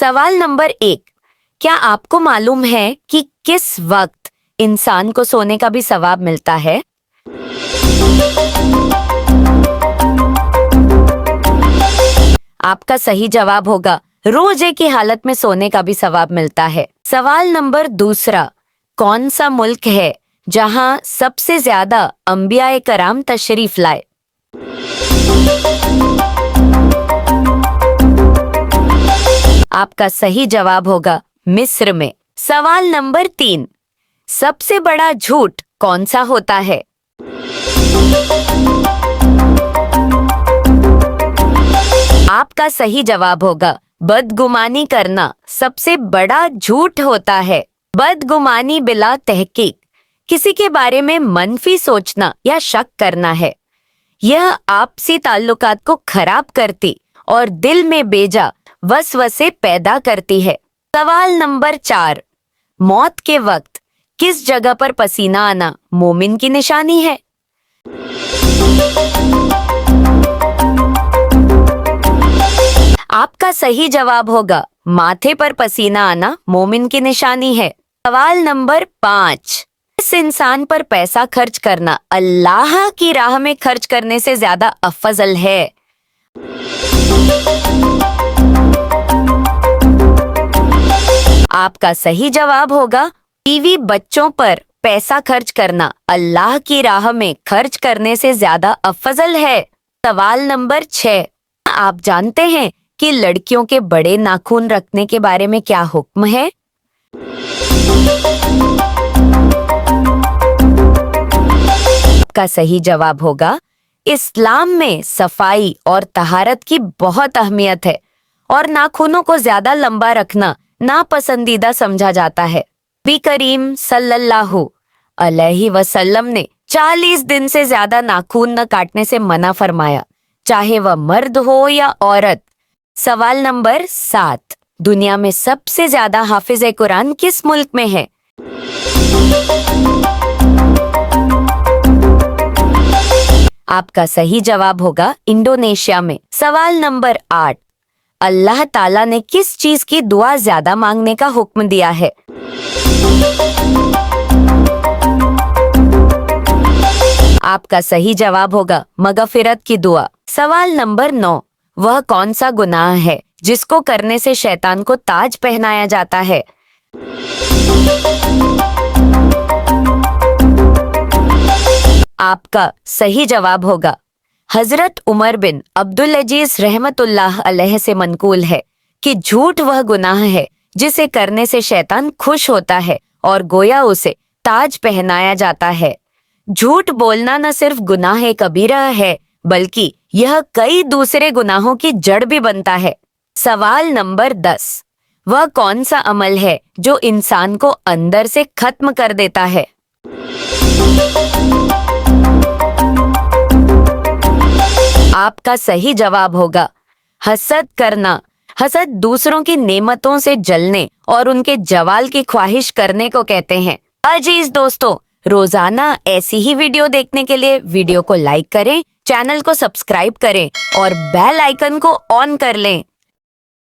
सवाल नंबर 1, क्या आपको मालूम है कि किस वक्त इंसान को सोने का भी सवाब मिलता है? आपका सही जवाब होगा रोजे की हालत में सोने का भी सवाब मिलता है। सवाल नंबर 2, कौन सा मुल्क है जहां सबसे ज्यादा अंबियाए कराम तशरीफ लाए? आपका सही जवाब होगा मिस्र में। सवाल नंबर 3, सबसे बड़ा झूठ कौन सा होता है? आपका सही जवाब होगा बदगुमानी करना सबसे बड़ा झूठ होता है। बदगुमानी बिला तहकीक किसी के बारे में मनफी सोचना या शक करना है। यह आपसी ताल्लुकात को खराब करती और दिल में बेजा वसवसे पैदा करती है। सवाल नंबर 4, मौत के वक्त किस जगह पर पसीना आना मोमिन की निशानी है? आपका सही जवाब होगा माथे पर पसीना आना मोमिन की निशानी है। सवाल नंबर 5, इस इंसान पर पैसा खर्च करना अल्लाह की राह में खर्च करने से ज्यादा अफजल है? आपका सही जवाब होगा बीवी बच्चों पर पैसा खर्च करना अल्लाह की राह में खर्च करने से ज्यादा अफजल है। सवाल नंबर 6, आप जानते हैं कि लड़कियों के बड़े नाखून रखने के बारे में क्या हुक्म है? आपका सही जवाब होगा इस्लाम में सफाई और तहारत की बहुत अहमियत है और नाखूनों को ज्यादा लंबा रखना नापसंदीदा समझा जाता है। नबी करीम सल्लल्लाहु अलैहि वसल्लम ने 40 दिन से ज्यादा नाखून न काटने से मना फरमाया, चाहे वह मर्द हो या औरत। सवाल नंबर 7, दुनिया में सबसे ज्यादा हाफिज कुरान किस मुल्क में है? आपका सही जवाब होगा इंडोनेशिया में। सवाल नंबर 8, अल्लाह ताला ने किस चीज की दुआ ज्यादा मांगने का हुक्म दिया है? आपका सही जवाब होगा मगफिरत की दुआ। सवाल नंबर 9, वह कौन सा गुनाह है जिसको करने से शैतान को ताज पहनाया जाता है? आपका सही जवाब होगा हजरत उमर बिन अब्दुल अजीज रहमतुल्लाह अलैह से मनकूल है कि झूठ वह गुनाह है जिसे करने से शैतान खुश होता है और गोया उसे ताज पहनाया जाता है। झूठ बोलना न सिर्फ गुनाह कबीरा है बल्कि यह कई दूसरे गुनाहों की जड़ भी बनता है। सवाल नंबर 10, वह कौन सा अमल है जो इंसान को अंदर से खत्म कर देता है? आपका सही जवाब होगा हसद करना। हसद दूसरों की नेमतों से जलने और उनके जवाल की ख्वाहिश करने को कहते हैं। अजीज दोस्तों, रोजाना ऐसी ही वीडियो देखने के लिए वीडियो को लाइक करें, चैनल को सब्सक्राइब करें और बेल आइकन को ऑन कर लें।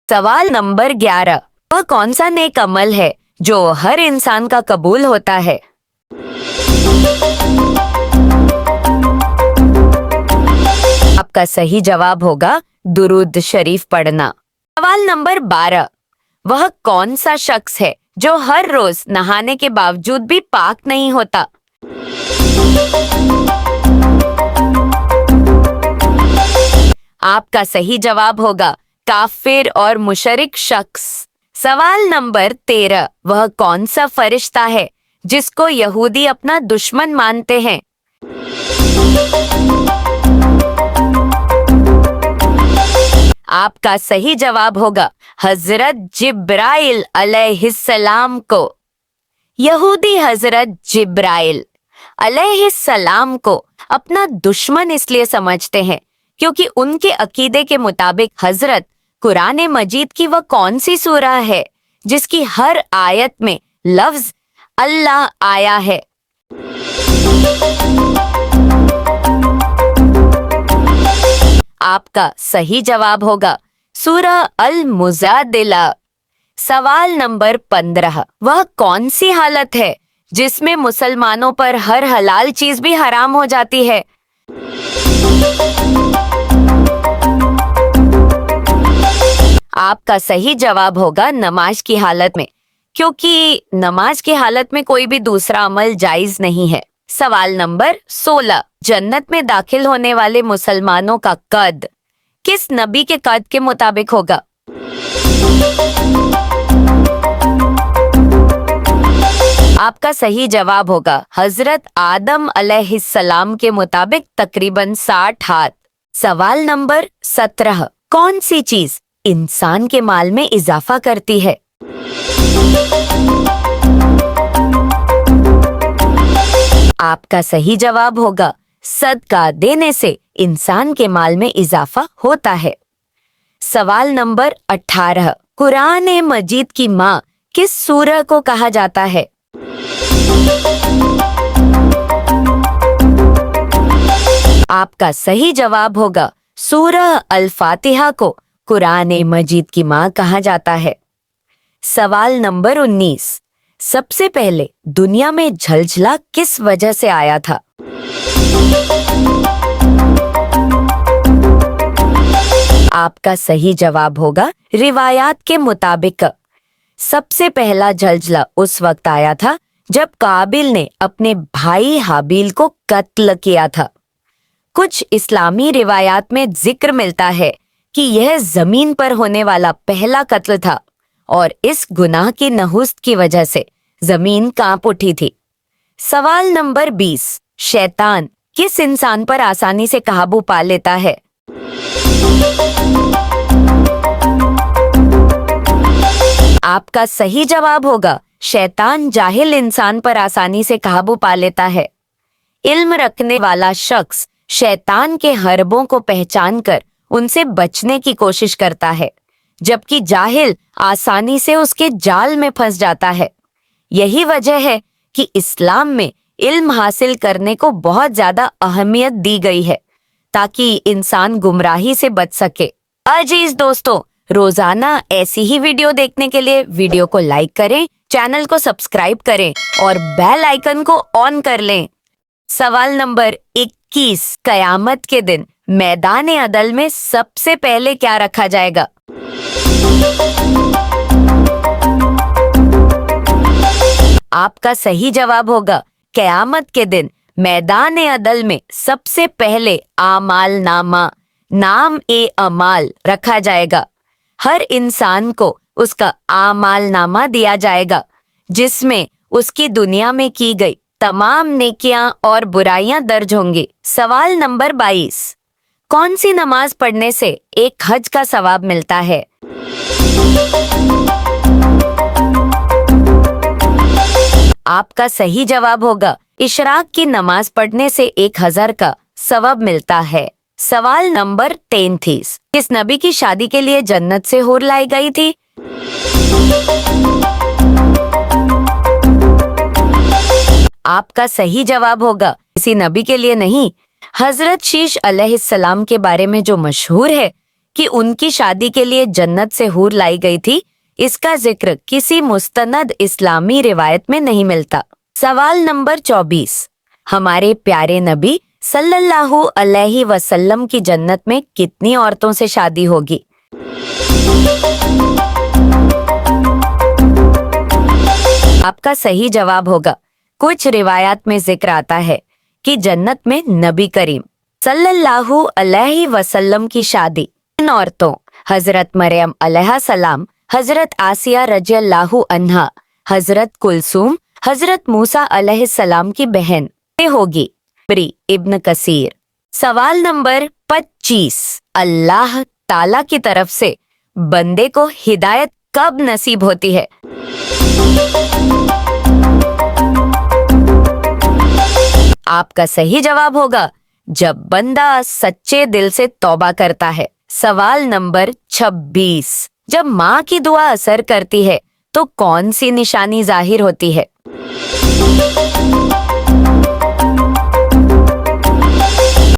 सवाल नंबर 11, वह कौन सा नेक अमल है जो हर इंसान का कबूल होता है? आपका सही जवाब होगा दुरूद शरीफ पढ़ना। सवाल नंबर 12, वह कौन सा शख्स है जो हर रोज नहाने के बावजूद भी पाक नहीं होता? आपका सही जवाब होगा काफिर और मुशरिक शख्स। सवाल नंबर 13, वह कौन सा फरिश्ता है जिसको यहूदी अपना दुश्मन मानते हैं? आपका सही जवाब होगा हजरत जिब्राइल अलैहिस्सलाम को। यहूदी हजरत जिब्राइल अलैहिस्सलाम को अपना दुश्मन इसलिए समझते हैं क्योंकि उनके अकीदे के मुताबिक हजरत कुरान मजीद की वह कौन सी सूरा है जिसकी हर आयत में लफ्ज अल्लाह आया है? आपका सही जवाब होगा सूरह अल मुजादिला। सवाल नंबर 15, वह कौन सी हालत है जिसमें मुसलमानों पर हर हलाल चीज भी हराम हो जाती है? आपका सही जवाब होगा नमाज की हालत में, क्योंकि नमाज की हालत में कोई भी दूसरा अमल जायज नहीं है। सवाल नंबर 16, जन्नत में दाखिल होने वाले मुसलमानों का कद किस नबी के कद के मुताबिक होगा? आपका सही जवाब होगा हजरत आदम अलैहिस्सलाम के मुताबिक तकरीबन 60 हाथ। सवाल नंबर 17, कौन सी चीज इंसान के माल में इजाफा करती है? आपका सही जवाब होगा सदका देने से इंसान के माल में इजाफा होता है। सवाल नंबर 18, कुरान मजीद की माँ किस सूरह को कहा जाता है? आपका सही जवाब होगा सूरह अल फातिहा को कुरान मजीद की माँ कहा जाता है। सवाल नंबर 19, सबसे पहले दुनिया में झलझला किस वजह से आया था? आपका सही जवाब होगा रिवायात के मुताबिक सबसे पहला झलझला उस वक्त आया था जब काबिल ने अपने भाई हाबिल को कत्ल किया था। कुछ इस्लामी रिवायात में जिक्र मिलता है कि यह जमीन पर होने वाला पहला कत्ल था और इस गुनाह की नहुस्त की वजह से जमीन कांप उठी थी। सवाल नंबर 20, शैतान किस इंसान पर आसानी से काबू पा लेता है? आपका सही जवाब होगा शैतान जाहिल इंसान पर आसानी से काबू पा लेता है। इल्म रखने वाला शख्स शैतान के हरबों को पहचान कर उनसे बचने की कोशिश करता है, जबकि जाहिल आसानी से उसके जाल में फंस जाता है। यही वजह है कि इस्लाम में इल्म हासिल करने को बहुत ज्यादा अहमियत दी गई है ताकि इंसान गुमराही से बच सके। अजीज दोस्तों, रोजाना ऐसी ही वीडियो देखने के लिए वीडियो को लाइक करें, चैनल को सब्सक्राइब करें और बेल आइकन को ऑन कर लें। सवाल नंबर 21, कयामत के दिन मैदान अदल में सबसे पहले क्या रखा जाएगा? आपका सही जवाब होगा कयामत के दिन मैदान अदल में सबसे पहले आमाल नामा, नाम ए अमाल रखा जाएगा। हर इंसान को उसका आमाल नामा दिया जाएगा जिसमें उसकी दुनिया में की गई तमाम नेकियां और बुराइयां दर्ज होंगी। सवाल नंबर 22, कौन सी नमाज पढ़ने से एक हज का सवाब मिलता है? आपका सही जवाब होगा इशराक की नमाज पढ़ने से 1000 का सवाब मिलता है। सवाल नंबर 33, किस नबी की शादी के लिए जन्नत से हूर लाई गई थी? आपका सही जवाब होगा किसी नबी के लिए नहीं, हजरत शीश अलैहिस्सलाम के बारे में जो मशहूर है कि उनकी शादी के लिए जन्नत से हूर लाई गई थी, इसका जिक्र किसी मुस्तनद इस्लामी रिवायत में नहीं मिलता। सवाल नंबर 24, हमारे प्यारे नबी सल्लल्लाहु अलैहि वसल्लम की जन्नत में कितनी औरतों से शादी होगी? आपका सही जवाब होगा कुछ रिवायात में जिक्र आता है कि जन्नत में नबी करीम सल्लल्लाहु अलैहि वसल्लम की शादी इन औरतों हजरत मरियम अलैहा सलाम, हजरत आसिया रज़ियल्लाहु अन्हा, हजरत कुलसूम, हजरत मूसा अलैहिस्सलाम की बहन से होगी। इब्न कसीर। सवाल नंबर 25, अल्लाह ताला की तरफ से बंदे को हिदायत कब नसीब होती है? आपका सही जवाब होगा जब बंदा सच्चे दिल से तौबा करता है। सवाल नंबर 26, जब माँ की दुआ असर करती है तो कौन सी निशानी जाहिर होती है?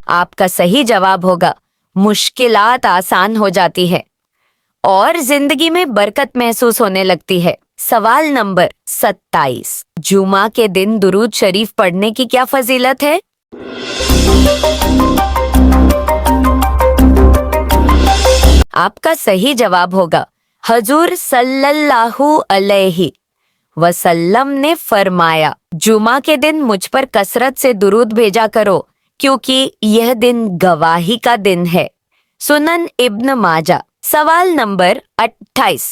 आपका सही जवाब होगा मुश्किलात आसान हो जाती है। और जिंदगी में बरकत महसूस होने लगती है। सवाल नंबर 27, जुमा के दिन दुरूद शरीफ पढ़ने की क्या फजीलत है? आपका सही जवाब होगा हजूर सल्लल्लाहु अलैहि वसल्लम ने फरमाया, जुमा के दिन मुझ पर कसरत से दुरूद भेजा करो क्योंकि यह दिन गवाही का दिन है। सुनन इब्न माजा। सवाल नंबर 28,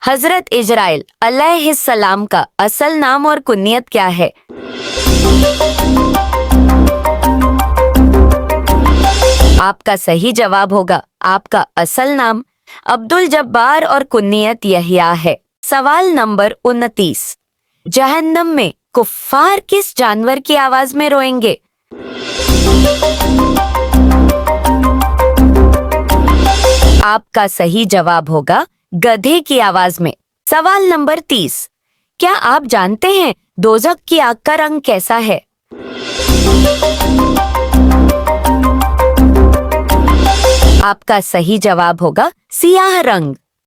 हजरत इजराइल अलैहिस्सलाम का असल नाम और कुनियत क्या है? आपका सही जवाब होगा आपका असल नाम अब्दुल जब्बार और कुनियत यहिया है। सवाल नंबर 29, जहन्नम में कुफ्फार किस जानवर की आवाज में रोएंगे? आपका सही जवाब होगा गधे की आवाज में। सवाल नंबर 30, क्या आप जानते हैं दोज़ख की आग का रंग कैसा है? आपका सही जवाब होगा सियाह रंग।